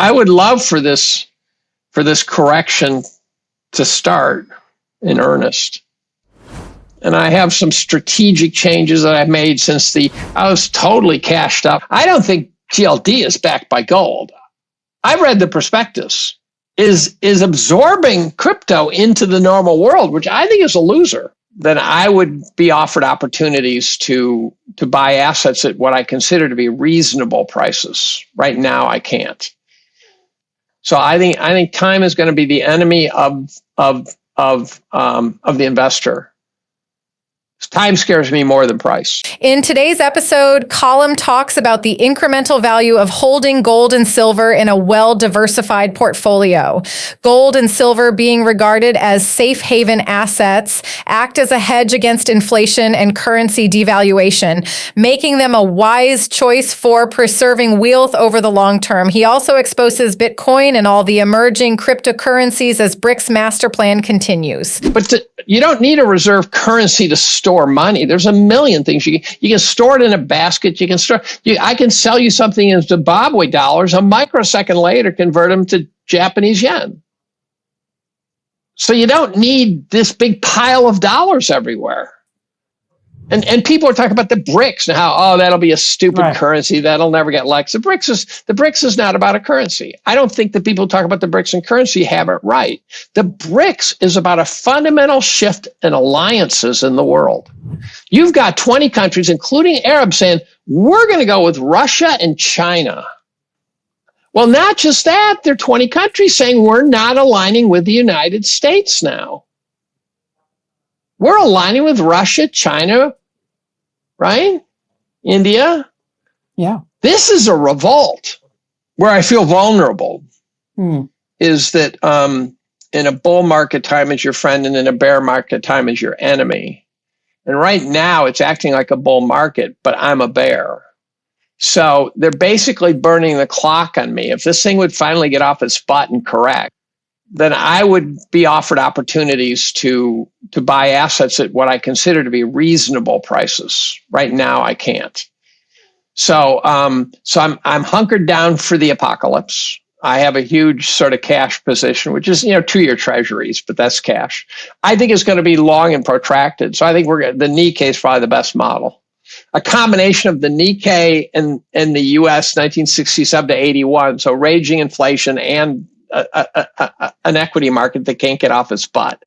I would love for this correction to start in earnest. And I have some strategic changes that I've made since I was totally cashed up. I don't think GLD is backed by gold. I read the prospectus. Is absorbing crypto into the normal world, which I think is a loser. Then I would be offered opportunities to buy assets at what I consider to be reasonable prices. Right now, I can't. So I think time is going to be the enemy of the investor. Time scares me more than price. In today's episode, Collum talks about the incremental value of holding gold and silver in a well-diversified portfolio. Gold and silver being regarded as safe haven assets, act as a hedge against inflation and currency devaluation, making them a wise choice for preserving wealth over the long term. He also exposes Bitcoin and all the emerging cryptocurrencies as BRICS masterplan continues. But you don't need a reserve currency to store money. There's a million things you can store it in a basket. I can sell you something in Zimbabwe dollars. A microsecond later, convert them to Japanese yen. So you don't need this big pile of dollars everywhere. And people are talking about the BRICS and how, that'll be a stupid currency. That'll never get liked. The BRICS is not about a currency. I don't think the people who talk about the BRICS and currency have it right. The BRICS is about a fundamental shift in alliances in the world. You've got 20 countries, including Arabs, saying, we're going to go with Russia and China. Well, not just that. There are 20 countries saying we're not aligning with the United States now. We're aligning with Russia, China, right? India. Yeah. This is a revolt. Where I feel vulnerable is that in a bull market, time is your friend, and in a bear market, time is your enemy. And right now, it's acting like a bull market, but I'm a bear. So they're basically burning the clock on me. If this thing would finally get off its butt and correct, then I would be offered opportunities to buy assets at what I consider to be reasonable prices. Right now, I can't. So I'm hunkered down for the apocalypse. I have a huge sort of cash position, which is 2-year treasuries, but that's cash. I think it's going to be long and protracted. So I think the Nikkei is probably the best model. A combination of the Nikkei and the U.S. 1967 to 81, so raging inflation and an equity market that can't get off its butt.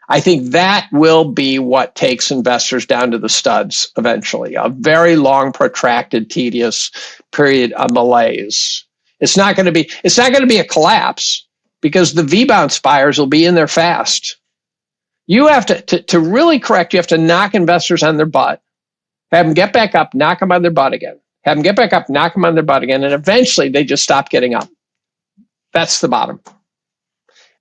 I think that will be what takes investors down to the studs eventually. A very long, protracted, tedious period of malaise. It's not going to be a collapse because the V-bounce buyers will be in there fast. You have to really correct. You have to knock investors on their butt, have them get back up, knock them on their butt again, have them get back up, knock them on their butt again, and eventually they just stop getting up. That's the bottom.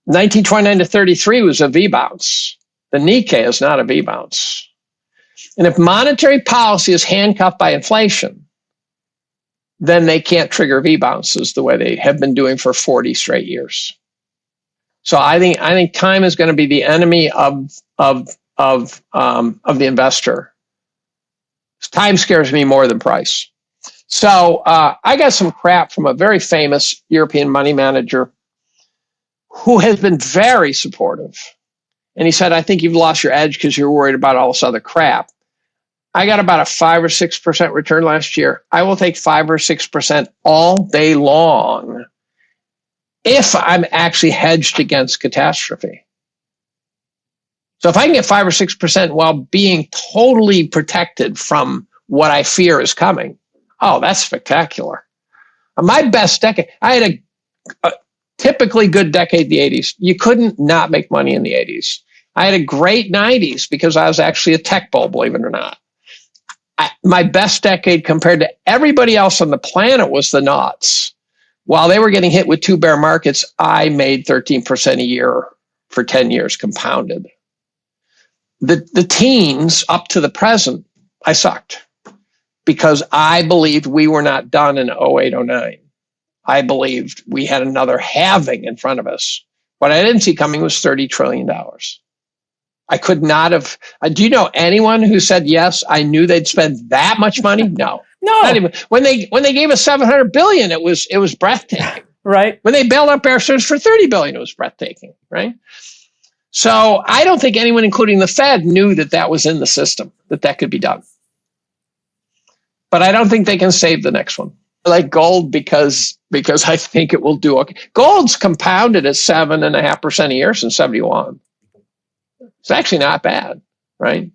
1929 to 33 was a V-bounce. The Nikkei is not a V-bounce. And if monetary policy is handcuffed by inflation, then they can't trigger V-bounces the way they have been doing for 40 straight years. So I think time is going to be the enemy of the investor. Time scares me more than price. So I got some crap from a very famous European money manager who has been very supportive. And he said, I think you've lost your edge because you're worried about all this other crap. I got about a 5 or 6% return last year. I will take 5 or 6% all day long if I'm actually hedged against catastrophe. So if I can get 5 or 6% while being totally protected from what I fear is coming, that's spectacular. My best decade, I had a typically good decade, the 80s. You couldn't not make money in the 80s. I had a great 90s because I was actually a tech bull, believe it or not. My best decade compared to everybody else on the planet was the noughts. While they were getting hit with 2 bear markets, I made 13% a year for 10 years compounded. The teens up to the present, I sucked because I believed we were not done in 08, 09. I believed we had another halving in front of us. What I didn't see coming was $30 trillion. I could not have. Do you know anyone who said, yes, I knew they'd spend that much money? No. No. Not even. When they gave us $700 billion, it was breathtaking. Right. When they bailed out Bear Stearns for $30 billion, it was breathtaking, right? So I don't think anyone, including the Fed, knew that that was in the system, that could be done. But I don't think they can save the next one. I like gold because I think it will do okay. Gold's compounded at 7.5% a year since 71. It's actually not bad, right?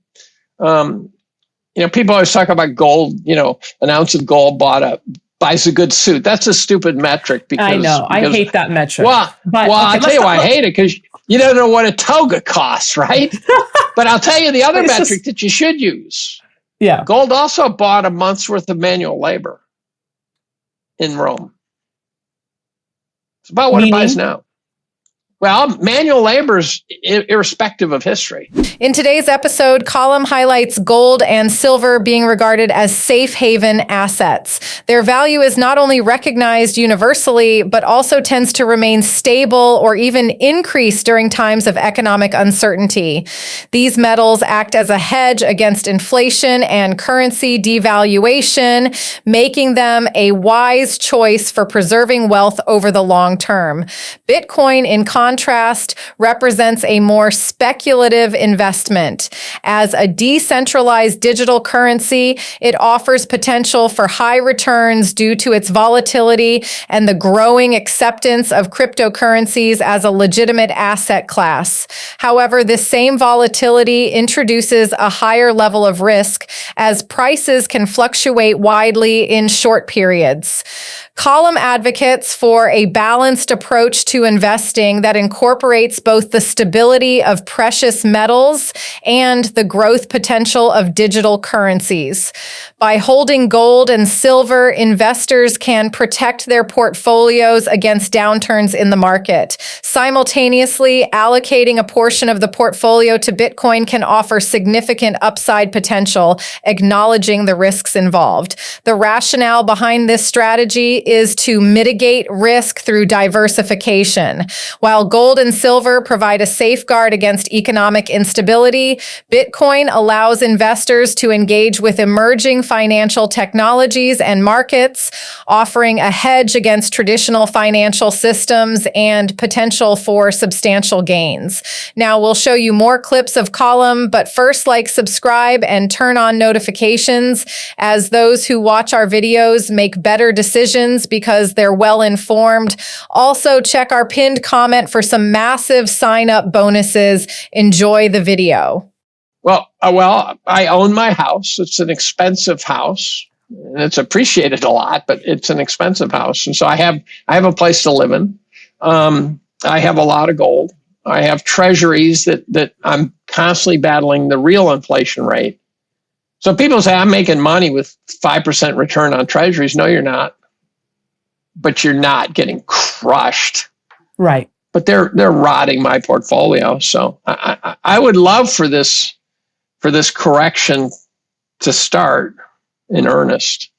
People always talk about gold. An ounce of gold buys a good suit. That's a stupid metric. I know. I hate that metric. I'll tell you why I hate it, because you don't know what a toga costs, right? But I'll tell you the other metric that you should use. Yeah. Gold also bought a month's worth of manual labor in Rome. It's about what it buys now. Well, manual labor is irrespective of history. In today's episode, Colum highlights gold and silver being regarded as safe haven assets. Their value is not only recognized universally, but also tends to remain stable or even increase during times of economic uncertainty. These metals act as a hedge against inflation and currency devaluation, making them a wise choice for preserving wealth over the long term. Bitcoin, in contrast, represents a more speculative investment. As a decentralized digital currency, it offers potential for high returns due to its volatility and the growing acceptance of cryptocurrencies as a legitimate asset class. However, this same volatility introduces a higher level of risk, as prices can fluctuate widely in short periods. Colum advocates for a balanced approach to investing that incorporates both the stability of precious metals and the growth potential of digital currencies. By holding gold and silver, investors can protect their portfolios against downturns in the market. Simultaneously, allocating a portion of the portfolio to Bitcoin can offer significant upside potential, acknowledging the risks involved. The rationale behind this strategy is to mitigate risk through diversification. While gold and silver provide a safeguard against economic instability, Bitcoin allows investors to engage with emerging financial technologies and markets, offering a hedge against traditional financial systems and potential for substantial gains. Now, we'll show you more clips of Colum, but first, subscribe, and turn on notifications, as those who watch our videos make better decisions because they're well informed. Also, check our pinned comment for some massive sign-up bonuses. Enjoy the video. Well, I own my house. It's an expensive house. It's appreciated a lot, but it's an expensive house. And so I have a place to live in. I have a lot of gold. I have treasuries that I'm constantly battling the real inflation rate. So people say, I'm making money with 5% return on treasuries. No, you're not. But you're not getting crushed. Right. But they're rotting my portfolio. So I would love for this correction to start in earnest.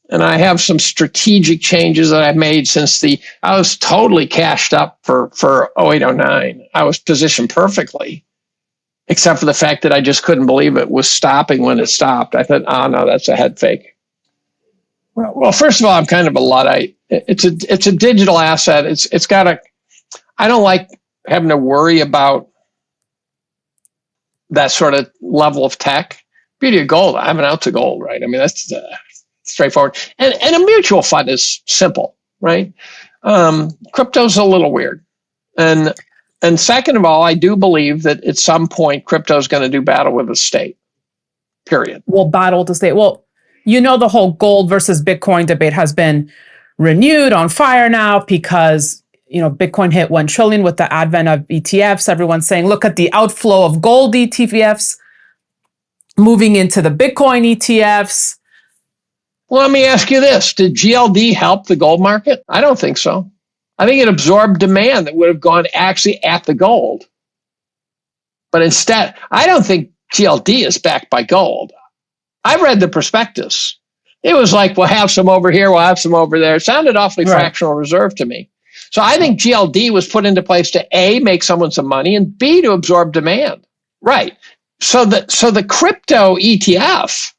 And I have some strategic changes that I've made since I was totally cashed up for 0809. I was positioned perfectly, except for the fact that I just couldn't believe it was stopping when it stopped. I thought, oh no, that's a head fake. Well, first of all, I'm kind of a Luddite. It's a digital asset. I don't like having to worry about that sort of level of tech. Beauty of gold, I have an ounce of gold, right? I mean, that's straightforward. And a mutual fund is simple, right? Crypto's a little weird. And second of all, I do believe that at some point, crypto is going to do battle with the state, period. Will battle the state. Well, the whole gold versus Bitcoin debate has been renewed, on fire now, because, Bitcoin hit 1 trillion with the advent of ETFs. Everyone's saying, look at the outflow of gold ETFs moving into the Bitcoin ETFs. Well, let me ask you this. Did GLD help the gold market? I don't think so. I think it absorbed demand that would have gone actually at the gold. But instead, I don't think GLD is backed by gold. I read the prospectus. It was like, we'll have some over here, we'll have some over there. It sounded awfully fractional reserve to me. So I think GLD was put into place to A, make someone some money, and B, to absorb demand. Right. So the crypto ETF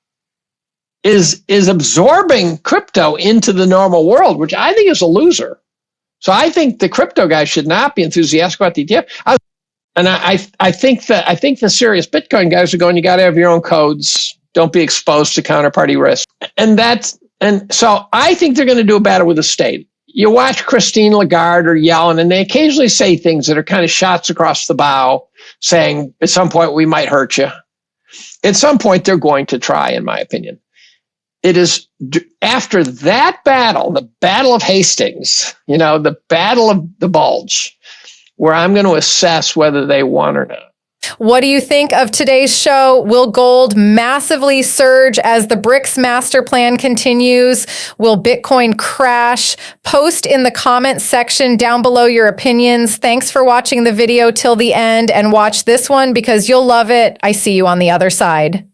is absorbing crypto into the normal world, which I think is a loser. So I think the crypto guys should not be enthusiastic about the ETF. I think the serious Bitcoin guys are going, you got to have your own codes. Don't be exposed to counterparty risk. And so I think they're going to do a battle with the state. You watch Christine Lagarde or Yellen, and they occasionally say things that are kind of shots across the bow, saying at some point we might hurt you. At some point they're going to try, in my opinion. It is after that battle, the Battle of Hastings, the Battle of the Bulge, where I'm going to assess whether they won or not. What do you think of today's show? Will gold massively surge as the BRICS master plan continues? Will Bitcoin crash? Post in the comment section down below your opinions. Thanks for watching the video till the end, and watch this one because you'll love it. I see you on the other side.